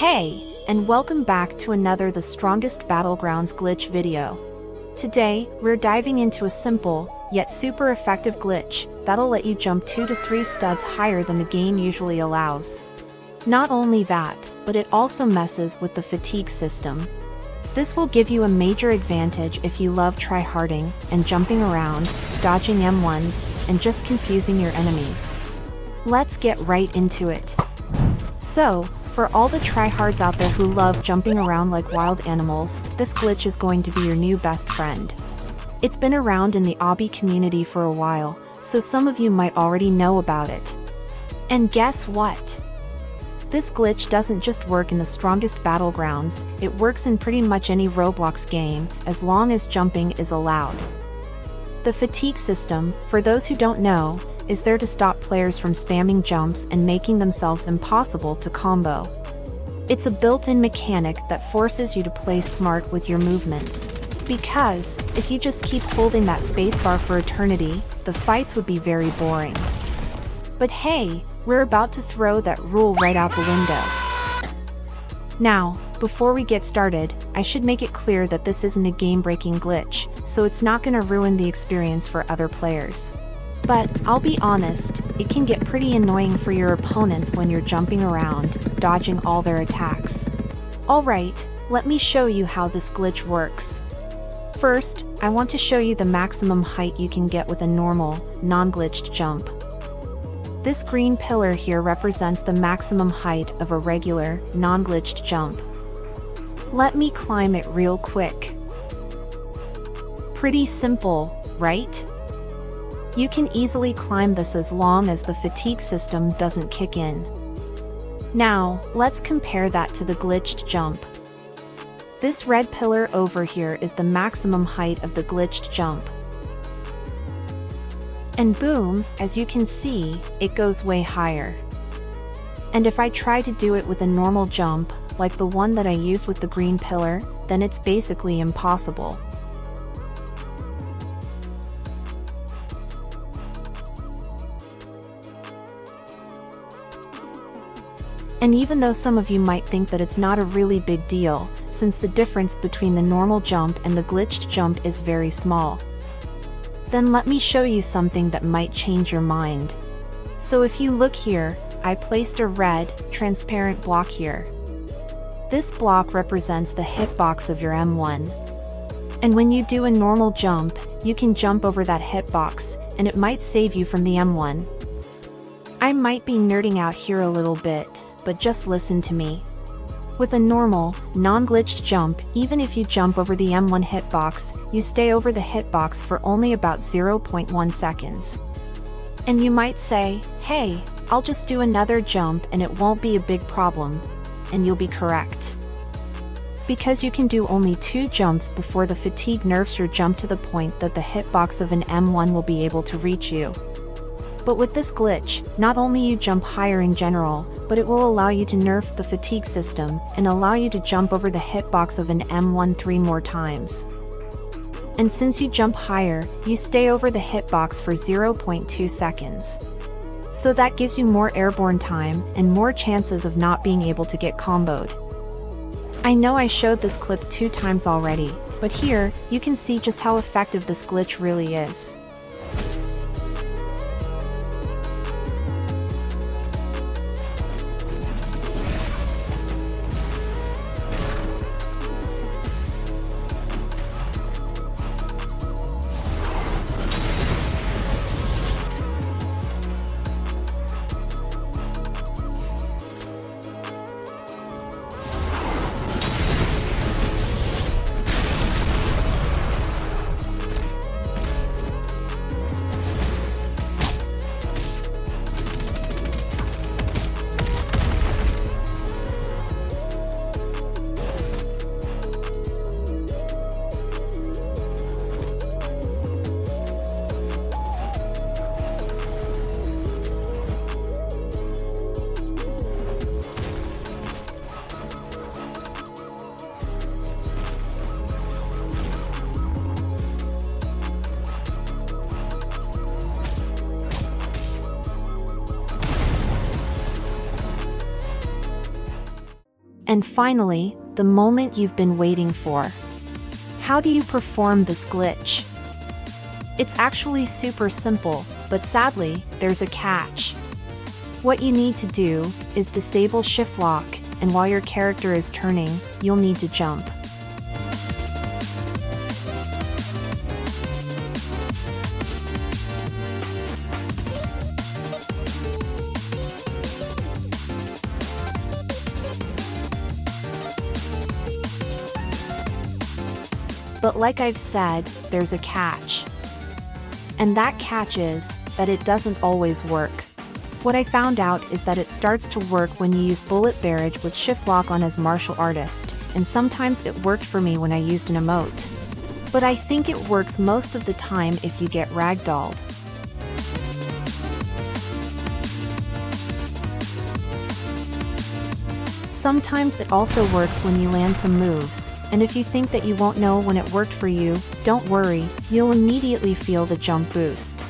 Hey, and welcome back to another The Strongest Battlegrounds glitch video. Today, we're diving into a simple, yet super effective glitch that'll let you jump 2 to 3 studs higher than the game usually allows. Not only that, but it also messes with the fatigue system. This will give you a major advantage if you love tryharding and jumping around, dodging M1s, and just confusing your enemies. Let's get right into it. So, for all the tryhards out there who love jumping around like wild animals, this glitch is going to be your new best friend. It's been around in the obby community for a while, so some of you might already know about it. And guess what? This glitch doesn't just work in the strongest battlegrounds, it works in pretty much any Roblox game, as long as jumping is allowed. The fatigue system, for those who don't know, is there to stop players from spamming jumps and making themselves impossible to combo. It's a built-in mechanic that forces you to play smart with your movements. Because, if you just keep holding that spacebar for eternity, the fights would be very boring. But hey, we're about to throw that rule right out the window. Now, before we get started, I should make it clear that this isn't a game-breaking glitch, so it's not gonna ruin the experience for other players. But, I'll be honest, it can get pretty annoying for your opponents when you're jumping around, dodging all their attacks. Alright, let me show you how this glitch works. First, I want to show you the maximum height you can get with a normal, non-glitched jump. This green pillar here represents the maximum height of a regular, non-glitched jump. Let me climb it real quick. Pretty simple, right? You can easily climb this as long as the fatigue system doesn't kick in. Now, let's compare that to the glitched jump. This red pillar over here is the maximum height of the glitched jump. And boom, as you can see, it goes way higher. And if I try to do it with a normal jump, like the one that I used with the green pillar, then it's basically impossible. And even though some of you might think that it's not a really big deal, since the difference between the normal jump and the glitched jump is very small, then let me show you something that might change your mind. So if you look here, I placed a red, transparent block here. This block represents the hitbox of your M1. And when you do a normal jump, you can jump over that hitbox, and it might save you from the M1. I might be nerding out here a little bit, but just listen to me. With a normal, non-glitched jump, even if you jump over the M1 hitbox, you stay over the hitbox for only about 0.1 seconds. And you might say, hey, I'll just do another jump and it won't be a big problem. And you'll be correct. Because you can do only 2 jumps before the fatigue nerfs your jump to the point that the hitbox of an M1 will be able to reach you. But with this glitch, not only you jump higher in general, but it will allow you to nerf the fatigue system and allow you to jump over the hitbox of an M1 3 more times. And since you jump higher, you stay over the hitbox for 0.2 seconds. So that gives you more airborne time and more chances of not being able to get comboed. I know I showed this clip 2 times already, but here, you can see just how effective this glitch really is. And finally, the moment you've been waiting for. How do you perform this glitch? It's actually super simple, but sadly, there's a catch. What you need to do is disable shift lock, and while your character is turning, you'll need to jump. But like I've said, there's a catch. And that catch is that it doesn't always work. What I found out is that it starts to work when you use bullet barrage with shift lock on as martial artist, and sometimes it worked for me when I used an emote. But I think it works most of the time if you get ragdolled. Sometimes it also works when you land some moves, and if you think that you won't know when it worked for you, don't worry, you'll immediately feel the jump boost.